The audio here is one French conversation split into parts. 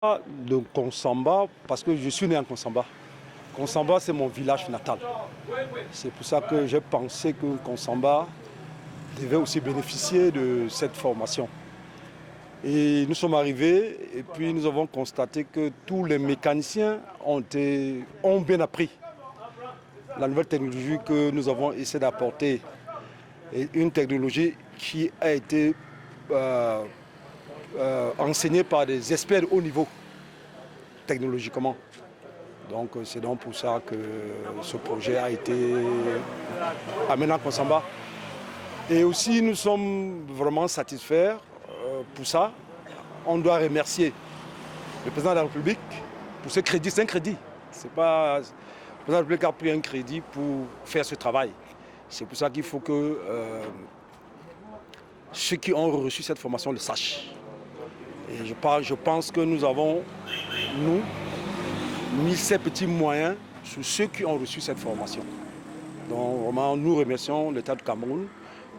De Konsamba, parce que je suis né en Konsamba. Konsamba, c'est mon village natal. C'est pour ça que j'ai pensé que Konsamba devait aussi bénéficier de cette formation. Et nous sommes arrivés et puis nous avons constaté que tous les mécaniciens ont bien appris la nouvelle technologie que nous avons essayé d'apporter. Et une technologie qui a été enseignée par des experts de haut niveau technologiquement. Donc c'est donc pour ça que ce projet a été amené en Konsamba. Et aussi nous sommes vraiment satisfaits pour ça. On doit remercier le président de la République pour ce crédit. C'est un crédit. C'est pas... Le président de la République a pris un crédit pour faire ce travail. C'est pour ça qu'il faut que ceux qui ont reçu cette formation le sachent. Et je pense que nous avons, mis ces petits moyens sur ceux qui ont reçu cette formation. Donc vraiment, nous remercions l'État du Cameroun,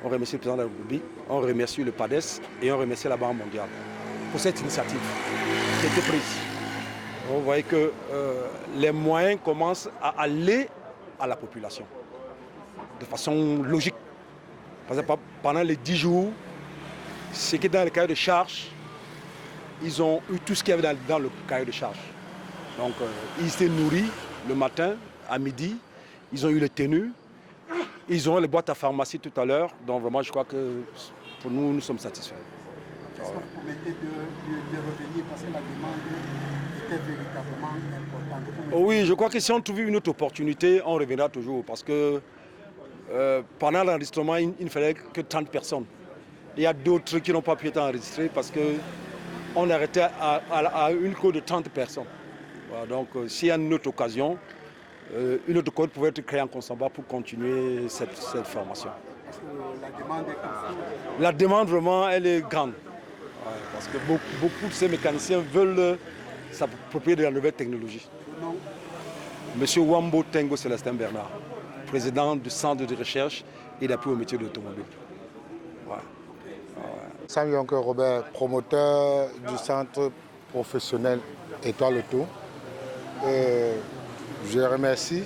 on remercie le président de la République, on remercie le PADES et on remercie la Banque mondiale pour cette initiative qui a été prise. Vous voyez que les moyens commencent à aller à la population de façon logique. Parce que pendant les 10 jours, ce qui est dans le cahier de charge, ils ont eu tout ce qu'il y avait dans le cahier de charge. Donc ils étaient nourris le matin, à midi, ils ont eu les tenues, ils ont les boîtes à pharmacie tout à l'heure. Donc vraiment je crois que pour nous, nous sommes satisfaits. Est-ce que vous promettez de revenir parce que la demande était véritablement importante? Oui, je crois que si on trouve une autre opportunité, on reviendra toujours parce que pendant l'enregistrement, il ne fallait que 30 personnes. Il y a d'autres qui n'ont pas pu être enregistrés parce qu'on arrêtait à une cour de 30 personnes. Voilà, donc s'il y a une autre occasion, une autre code pouvait être créée en Konsamba pour continuer cette formation. Parce que la demande est grande. La demande vraiment, elle est grande. Ouais, parce que beaucoup de ces mécaniciens veulent s'approprier de la nouvelle technologie. Monsieur Wambo Tengo Célestin Bernard, président du Centre de recherche et d'appui au métier de l'automobile. Ouais. Sam Yonke Robert, promoteur du centre professionnel Étoile Auto. Je remercie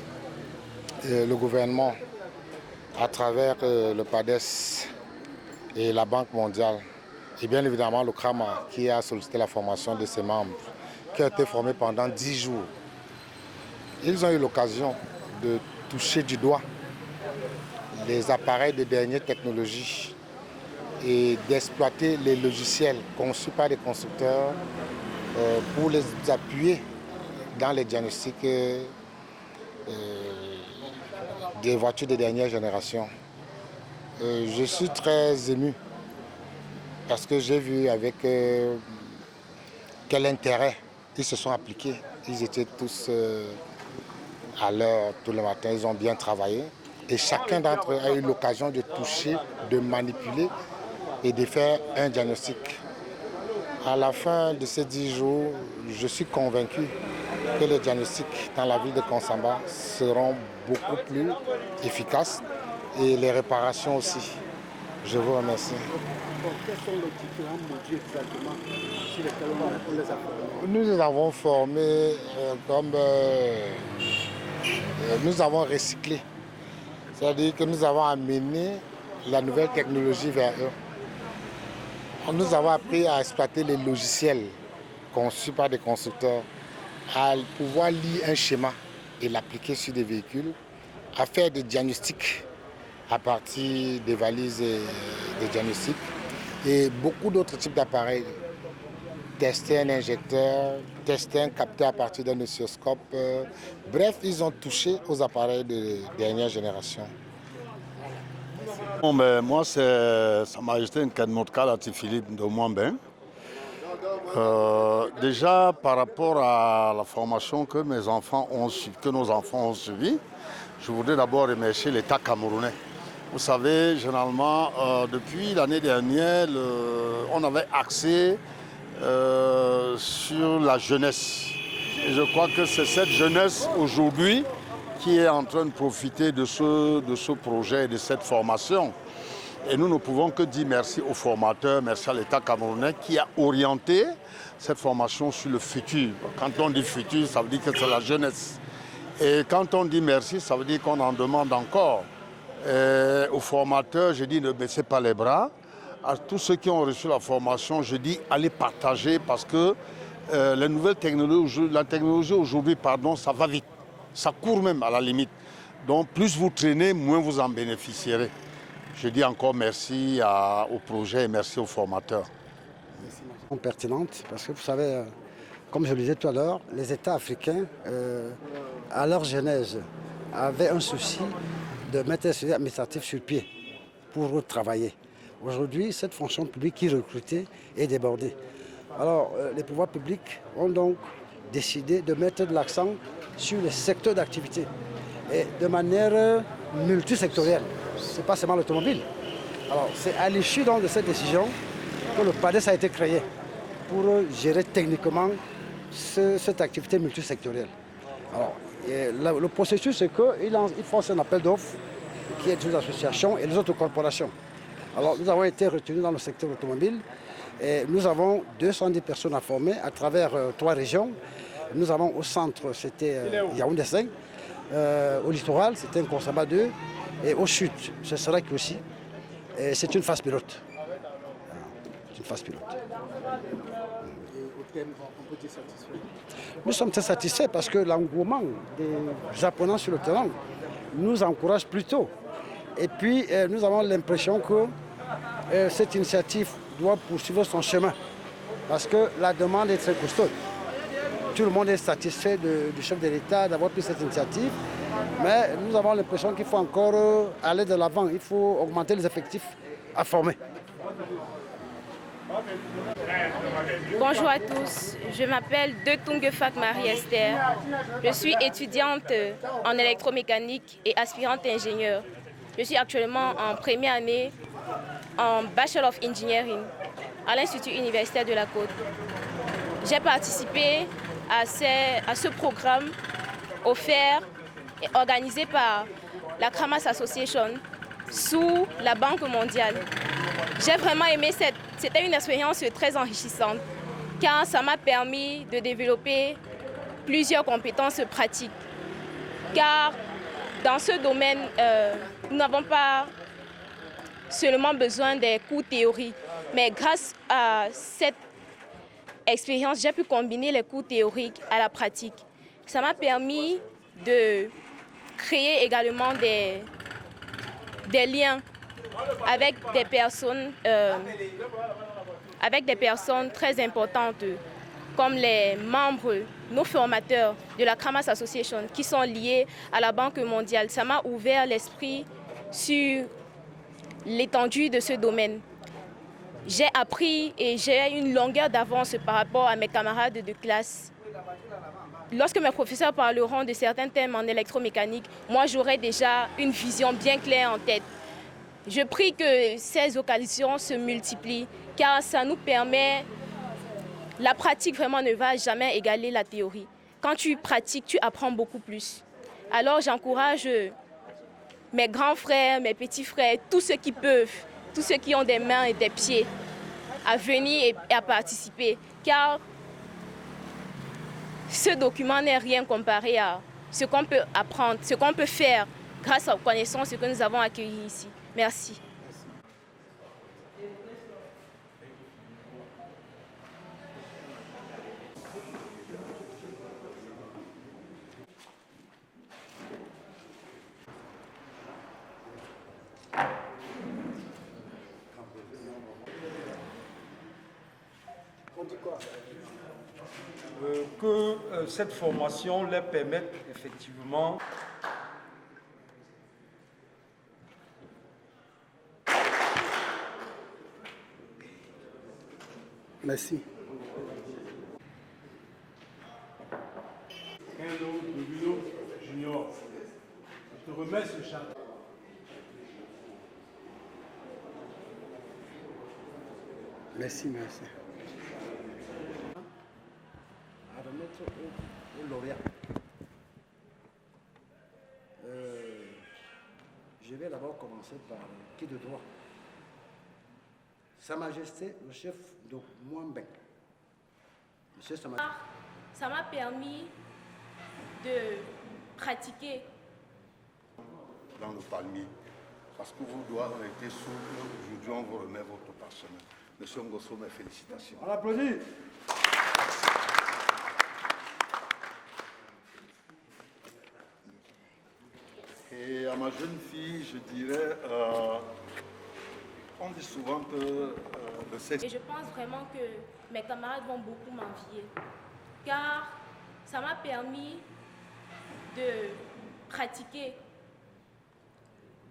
le gouvernement à travers le PADES et la Banque mondiale et bien évidemment le CRAMA qui a sollicité la formation de ses membres qui a été formé pendant 10 jours. Ils ont eu l'occasion de toucher du doigt les appareils de dernière technologie et d'exploiter les logiciels conçus par des constructeurs pour les appuyer dans les diagnostics des voitures de dernière génération. Je suis très ému parce que j'ai vu avec quel intérêt ils se sont appliqués. Ils étaient tous à l'heure tout le matin, ils ont bien travaillé et chacun d'entre eux a eu l'occasion de toucher, de manipuler et de faire un diagnostic. À la fin de ces 10 jours, je suis convaincu que les diagnostics dans la ville de Konsamba seront beaucoup plus efficaces et les réparations aussi. Je vous remercie. Quels sont les différents modules exactement sur lesquels on les a formés? Nous les avons formés comme nous avons recyclé. C'est-à-dire que nous avons amené la nouvelle technologie vers eux. Nous avons appris à exploiter les logiciels conçus par des constructeurs, à pouvoir lire un schéma et l'appliquer sur des véhicules, à faire des diagnostics à partir des valises et des diagnostics et beaucoup d'autres types d'appareils. Tester un injecteur, tester un capteur à partir d'un oscilloscope. Bref, ils ont touché aux appareils de dernière génération. Bon, ben, moi, c'est Sa Majesté Nkenmotka Lati-Philippe de Mwambin. Déjà, par rapport à la formation que nos enfants ont suivie, je voudrais d'abord remercier l'État camerounais. Vous savez, généralement, depuis l'année dernière, on avait axé sur la jeunesse. Et je crois que c'est cette jeunesse aujourd'hui qui est en train de profiter de ce projet et de cette formation. Et nous ne pouvons que dire merci aux formateurs, merci à l'État camerounais qui a orienté cette formation sur le futur. Quand on dit futur, ça veut dire que c'est la jeunesse. Et quand on dit merci, ça veut dire qu'on en demande encore. Aux formateurs, je dis ne baissez pas les bras. À tous ceux qui ont reçu la formation, je dis allez partager parce que les nouvelles technologies, la technologie aujourd'hui, ça va vite. Ça court même à la limite. Donc plus vous traînez, moins vous en bénéficierez. Je dis encore merci au projet et merci aux formateurs. Pertinente parce que vous savez, comme je le disais tout à l'heure, les États africains, à leur genèse, avaient un souci de mettre un service administratif sur pied pour travailler. Aujourd'hui, cette fonction publique qui recrutait est débordée. Alors, les pouvoirs publics ont donc décidé de mettre de l'accent sur les secteurs d'activité et de manière multisectorielle. Ce n'est pas seulement l'automobile. Alors, c'est à l'issue de cette décision que le PADES a été créé pour gérer techniquement cette activité multisectorielle. Alors, le processus, c'est qu'il fonce un appel d'offres qui est aux associations et les autres corporations. Alors, nous avons été retenus dans le secteur automobile et nous avons 210 personnes à former à travers 3 régions. Nous avons au centre, c'était Yaoundé 5, au littoral, c'était un Consaba 2, et au sud, ce sera qui aussi. C'est une phase pilote. C'est une phase pilote. Nous sommes très satisfaits parce que l'engouement des apprenants sur le terrain nous encourage plutôt. Et puis, nous avons l'impression que cette initiative doit poursuivre son chemin parce que la demande est très costaud. Tout le monde est satisfait du chef de l'État d'avoir pris cette initiative, mais nous avons l'impression qu'il faut encore aller de l'avant, il faut augmenter les effectifs à former. Bonjour à tous, je m'appelle Detungue Fak Marie-Esther. Je suis étudiante en électromécanique et aspirante ingénieure. Je suis actuellement en première année en Bachelor of Engineering à l'Institut universitaire de la Côte. J'ai participé à ce programme offert et organisé par la Kramas Association sous la Banque mondiale. J'ai vraiment aimé c'était une expérience très enrichissante car ça m'a permis de développer plusieurs compétences pratiques. Car dans ce domaine, nous n'avons pas seulement besoin des cours théoriques, mais grâce à cette expérience, j'ai pu combiner les cours théoriques à la pratique. Ça m'a permis de créer également des liens avec des personnes très importantes comme les membres, nos formateurs de la Kramas Association qui sont liés à la Banque mondiale. Ça m'a ouvert l'esprit sur l'étendue de ce domaine. J'ai appris et j'ai une longueur d'avance par rapport à mes camarades de classe. Lorsque mes professeurs parleront de certains thèmes en électromécanique, moi j'aurai déjà une vision bien claire en tête. Je prie que ces occasions se multiplient car ça nous permet, la pratique vraiment ne va jamais égaler la théorie. Quand tu pratiques, tu apprends beaucoup plus. Alors j'encourage mes grands frères, mes petits frères, tous ceux qui peuvent, tous ceux qui ont des mains et des pieds à venir et à participer car ce document n'est rien comparé à ce qu'on peut apprendre, ce qu'on peut faire grâce aux connaissances que nous avons accueillies ici. Merci. Que cette formation leur permette effectivement Merci. Junior, je te remets ce château. Merci, merci. À remettre au lauréat. Je vais d'abord commencer par qui de droit. Sa Majesté, le chef de Mouambin. Monsieur Sa Majesté. Ça m'a permis de pratiquer. Dans le palmier. Parce que vos doigts ont été souples. Aujourd'hui, on vous remet votre parchemin. Monsieur Ngosso, mes félicitations. On applaudit. Et à ma jeune fille, je dirais, on dit souvent que le sexe... Et je pense vraiment que mes camarades vont beaucoup m'envier. Car ça m'a permis de pratiquer,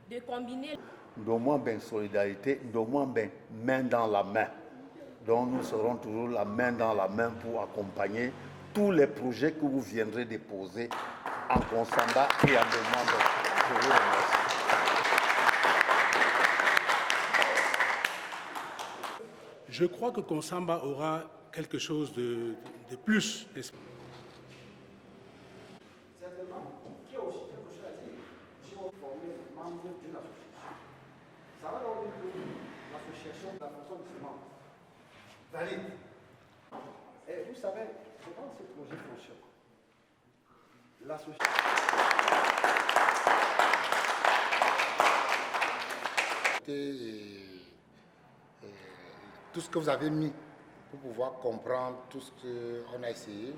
de combiner. D'au ben solidarité, d'au ben main dans la main. Donc nous serons toujours la main dans la main pour accompagner tous les projets que vous viendrez déposer en Consamba et en demande. Je vous remercie. Je crois que Consamba aura quelque chose de plus. Ça va dans l'association de la fonction de ce membre. Valide. Et vous savez, comment ce projet fonctionne? L'association. Tout ce que vous avez mis pour pouvoir comprendre tout ce qu'on a essayé.